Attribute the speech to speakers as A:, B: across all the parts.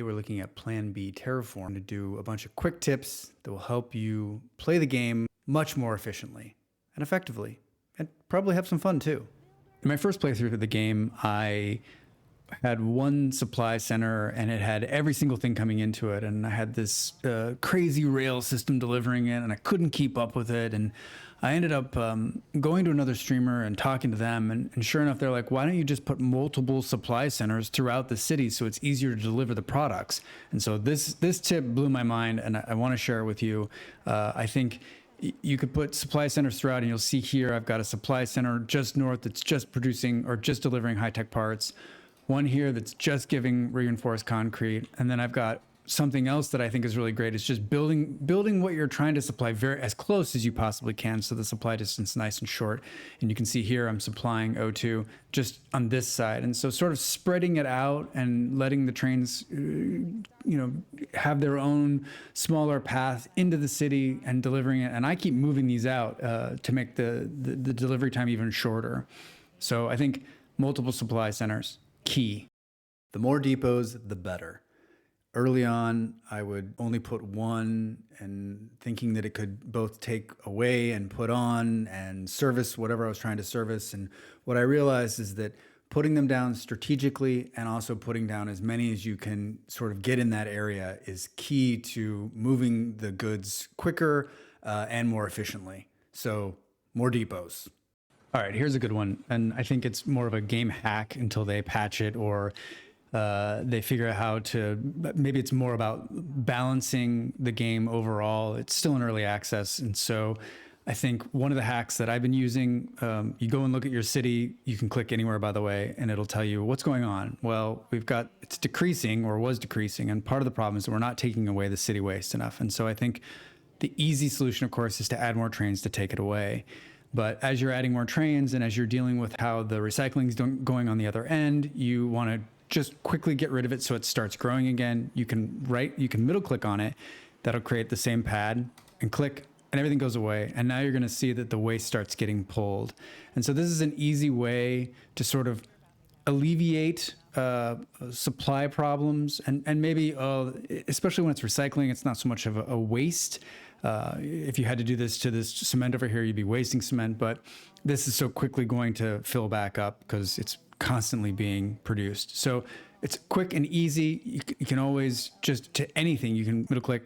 A: Today we're looking at Plan B Terraform to do a bunch of quick tips that will help you play the game much more efficiently and effectively, and probably have some fun too. In my first playthrough of the game, I had one supply center and it had every single thing coming into it, and I had this crazy rail system delivering it, and I couldn't keep up with it. And I ended up going to another streamer and talking to them, and sure enough, they're like, why don't you just put multiple supply centers throughout the city so it's easier to deliver the products? And so this tip blew my mind, and I want to share it with you. I think you could put supply centers throughout, and you'll see here I've got a supply center just north that's just producing or just delivering high-tech parts. One here that's just giving reinforced concrete, and then I've got something else that I think is really great. It's just building what you're trying to supply as close as you possibly can, so the supply distance is nice and short. And you can see here I'm supplying O2 just on this side, and so sort of spreading it out and letting the trains, have their own smaller path into the city and delivering it. And I keep moving these out to make the delivery time even shorter. So I think multiple supply centers, key. The more depots, the better. Early on, I would only put one, and thinking that it could both take away and put on and service whatever I was trying to service. And what I realized is that putting them down strategically and also putting down as many as you can sort of get in that area is key to moving the goods quicker and more efficiently. So more depots. All right, here's a good one. And I think it's more of a game hack until they patch it, or they figure out how to, maybe it's more about balancing the game overall. It's still in early access. And so I think one of the hacks that I've been using, you go and look at your city, you can click anywhere, by the way, and it'll tell you what's going on. Well, it's decreasing, or was decreasing. And part of the problem is that we're not taking away the city waste enough. And so I think the easy solution, of course, is to add more trains to take it away. But as you're adding more trains and as you're dealing with how the recycling is going on the other end, you want to just quickly get rid of it so it starts growing again. You can middle click on it. That'll create the same pad, and click, and everything goes away. And now you're going to see that the waste starts getting pulled. And so this is an easy way to sort of alleviate supply problems, and maybe, especially when it's recycling, it's not so much of a waste. If you had to do this to this cement over here, you'd be wasting cement, but this is so quickly going to fill back up because it's constantly being produced. So it's quick and easy. You can always just, to anything, you can middle click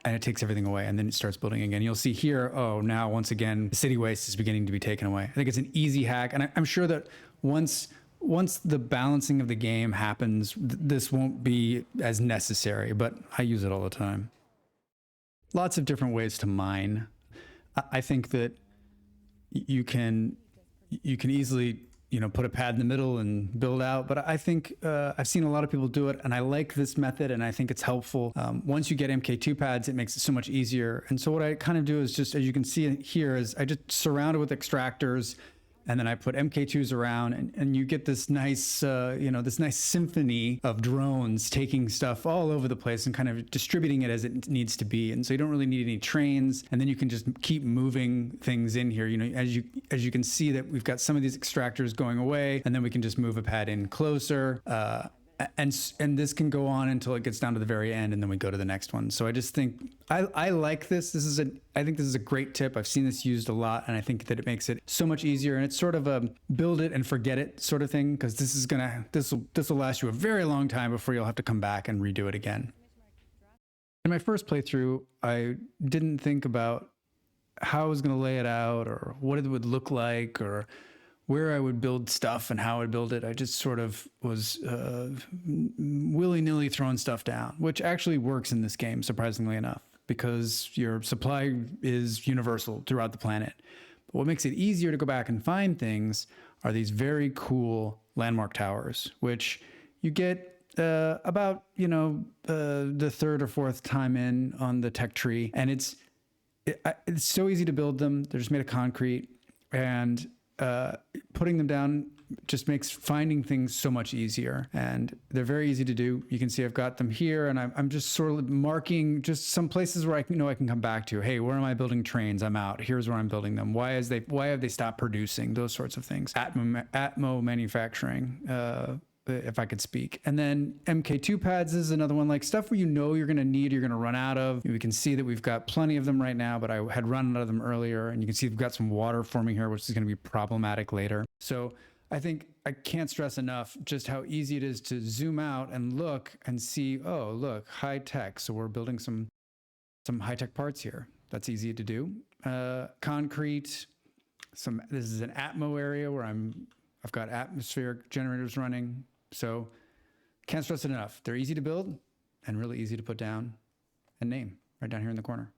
A: and it takes everything away, and then it starts building again. You'll see here, now once again, the city waste is beginning to be taken away. I think it's an easy hack. And I'm sure that once the balancing of the game happens, this won't be as necessary, but I use it all the time. Lots of different ways to mine. I think that you can easily, put a pad in the middle and build out. But I think I've seen a lot of people do it, and I like this method, and I think it's helpful. Once you get MK2 pads, it makes it so much easier. And so what I kind of do is just, as you can see here, is I just surround it with extractors, and then I put MK2s around, and you get this nice, this nice symphony of drones taking stuff all over the place and kind of distributing it as it needs to be. And so you don't really need any trains, and then you can just keep moving things in here. As you can see that we've got some of these extractors going away, and then we can just move a pad in closer. And this can go on until it gets down to the very end, and then we go to the next one. So I just think I like this. I think this is a great tip. I've seen this used a lot, and I think that it makes it so much easier. And it's sort of a build it and forget it sort of thing, because this will last you a very long time before you'll have to come back and redo it again. In my first playthrough, I didn't think about how I was going to lay it out, or what it would look like, or where I would build stuff and how I'd build it. I just sort of was willy-nilly throwing stuff down, which actually works in this game, surprisingly enough, because your supply is universal throughout the planet. But what makes it easier to go back and find things are these very cool landmark towers, which you get about, the third or fourth time in on the tech tree. And it's so easy to build them. They're just made of concrete, and putting them down just makes finding things so much easier, and they're very easy to do. You can see I've got them here, and I'm just sort of marking just some places where I can come back to. Hey, where am I building trains? I'm out. Here's where I'm building them. Why have they stopped producing? Those sorts of things. Atmo manufacturing. if I could speak. And then MK2 pads is another one, like stuff where you know you're going to need, you're going to run out of. We can see that we've got plenty of them right now, but I had run out of them earlier. And you can see we've got some water forming here, which is going to be problematic later. So I think I can't stress enough just how easy it is to zoom out and look and see, oh, look, high tech. So we're building some high tech parts here. That's easy to do. Concrete. This is an Atmo area where I've got atmospheric generators running. So can't stress it enough. They're easy to build and really easy to put down and name right down here in the corner.